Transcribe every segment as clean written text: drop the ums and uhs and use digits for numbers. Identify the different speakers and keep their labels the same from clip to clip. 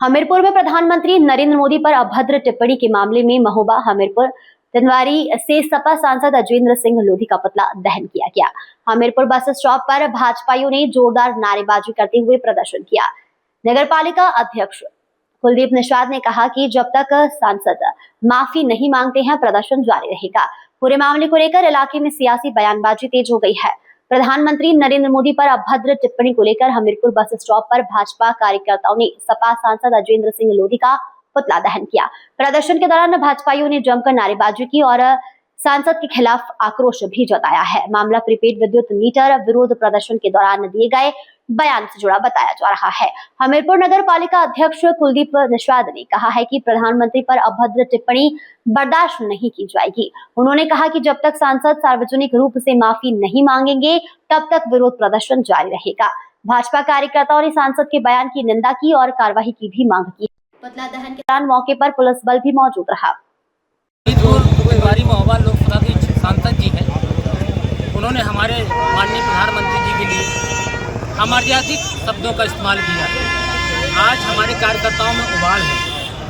Speaker 1: हमीरपुर में प्रधानमंत्री नरेंद्र मोदी पर अभद्र टिप्पणी के मामले में महोबा हमीरपुर तिनवारी से सपा सांसद अजेंद्र सिंह लोधी का पुतला दहन किया गया। हमीरपुर बस स्टॉप पर भाजपाइयों ने जोरदार नारेबाजी करते हुए प्रदर्शन किया। नगरपालिका अध्यक्ष कुलदीप निषाद ने कहा कि जब तक सांसद माफी नहीं मांगते हैं प्रदर्शन जारी रहेगा। पूरे मामले को लेकर इलाके में सियासी बयानबाजी तेज हो गई है। प्रधानमंत्री नरेंद्र मोदी पर अभद्र टिप्पणी को लेकर हमीरपुर बस स्टॉप पर भाजपा कार्यकर्ताओं ने सपा सांसद अजेंद्र सिंह लोधी का पुतला दहन किया। प्रदर्शन के दौरान भाजपाइयों ने जमकर नारेबाजी की और सांसद के खिलाफ आक्रोश भी जताया है। मामला प्रीपेड विद्युत मीटर विरोध प्रदर्शन के दौरान दिए गए बयान से जुड़ा बताया जा रहा है। हमीरपुर नगर पालिका अध्यक्ष कुलदीप निषाद ने कहा है कि प्रधानमंत्री पर अभद्र टिप्पणी बर्दाश्त नहीं की जाएगी। उन्होंने कहा कि जब तक सांसद सार्वजनिक रूप से माफी नहीं मांगेंगे तब तक विरोध प्रदर्शन जारी रहेगा। भाजपा कार्यकर्ताओं ने सांसद के बयान की निंदा की और कार्रवाई की भी मांग की। पुतला दहन के दौरान मौके पर पुलिस बल भी मौजूद रहा।
Speaker 2: महोबा लोकसभा के सांसद जी हैं, उन्होंने हमारे माननीय प्रधानमंत्री जी के लिए अमर्यादित शब्दों का इस्तेमाल किया है। आज हमारे कार्यकर्ताओं में उबाल है।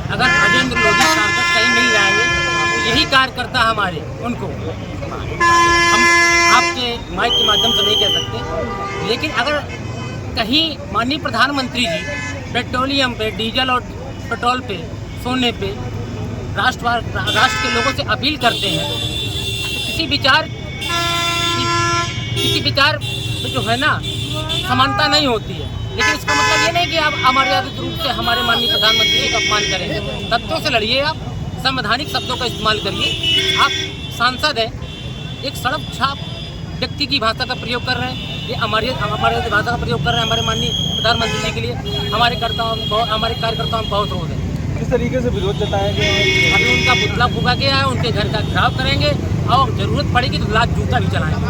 Speaker 2: अगर अजेंद्र लोधी सांसद कहीं मिल जाएंगे तो यही कार्यकर्ता हमारे उनको हम आपके माइक के माध्यम से नहीं कह सकते, लेकिन अगर कहीं माननीय प्रधानमंत्री जी पेट्रोलियम पे, डीजल और पेट्रोल पे, सोने पे राष्ट्र के लोगों से अपील करते हैं तो किसी विचार में जो है ना समानता नहीं होती है। लेकिन इसका मतलब ये नहीं कि आप अमर्यादित रूप से हमारे माननीय प्रधानमंत्री जी का अपमान करेंगे। तथ्यों से लड़िए, आप संवैधानिक शब्दों का इस्तेमाल करिए। आप सांसद हैं, एक सड़क छाप व्यक्ति की भाषा का प्रयोग कर रहे हैं, ये अमर्यादित भाषा का प्रयोग कर रहे हैं हमारे माननीय प्रधानमंत्री जी के लिए। हमारे कार्यकर्ताओं में बहुत रोध है।
Speaker 3: किस तरीके से विरोध जताया गया है?
Speaker 2: अभी उनका पुतला फूका गया है, उनके घर का घेराव करेंगे और जरूरत पड़ेगी तो लात जूता भी चलाएंगे।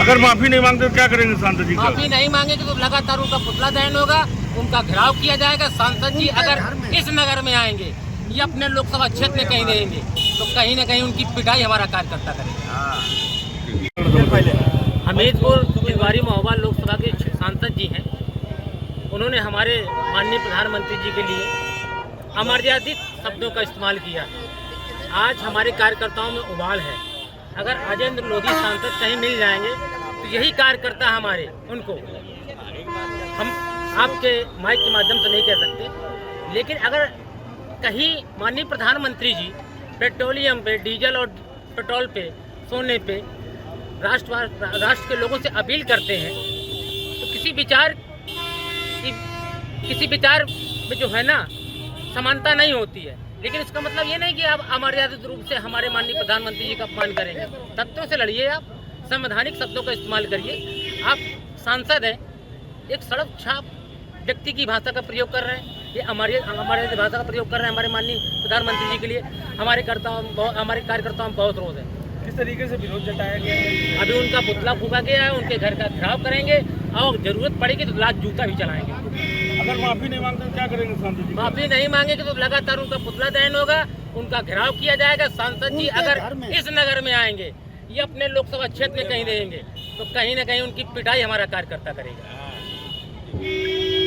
Speaker 3: अगर माफी नहीं मांगते तो क्या करेंगे सांसद जी?
Speaker 2: माफी नहीं मांगेंगे तो लगातार उनका पुतला दहन होगा, उनका घेराव किया जाएगा। सांसद जी अगर इस नगर में आएंगे या अपने लोकसभा क्षेत्र में कहीं रहेंगे तो कहीं न कहीं उनकी पिटाई हमारा कार्यकर्ता करेगा। हमीरपुर तिनवारी महोबा लोकसभा के सांसद जी हैं, उन्होंने हमारे माननीय प्रधानमंत्री जी के लिए अमर्यादित शब्दों का इस्तेमाल किया है। आज हमारे कार्यकर्ताओं में उबाल है। अगर अजेंद्र लोधी सांसद कहीं मिल जाएंगे तो यही कार्यकर्ता हमारे उनको हम आपके माइक के माध्यम से नहीं कह सकते, लेकिन अगर कहीं माननीय प्रधानमंत्री जी पेट्रोलियम पे, डीजल और पेट्रोल पे, सोने पे राष्ट्र के लोगों से अपील करते हैं तो किसी विचार में जो है ना समानता नहीं होती है। लेकिन इसका मतलब ये नहीं कि आप अमर्यादित रूप से हमारे माननीय प्रधानमंत्री जी का अपमान करेंगे। तथ्यों से लड़िए, आप संवैधानिक शब्दों का इस्तेमाल करिए। आप सांसद हैं, एक सड़क छाप व्यक्ति की भाषा का प्रयोग कर रहे हैं, ये अमर्यादित भाषा का प्रयोग कर रहे हैं हमारे माननीय प्रधानमंत्री जी के लिए। हमारे कार्यकर्ताओं में बहुत रोध है।
Speaker 3: किस तरीके से विरोध जताया गया है?
Speaker 2: अभी उनका पुतला फूका गया है, उनके घर का घेराव करेंगे और जरूरत पड़ेगी तो लात जूता भी चलाएंगे।
Speaker 3: अगर माफी नहीं मांगते तो क्या करेंगे सांसद जी?
Speaker 2: माफी नहीं मांगेंगे तो लगातार उनका पुतला दहन होगा, उनका घेराव किया जाएगा। सांसद जी अगर इस नगर में आएंगे या अपने लोकसभा क्षेत्र में कहीं रहेंगे तो कहीं न कहीं उनकी पिटाई हमारा कार्यकर्ता करेगा।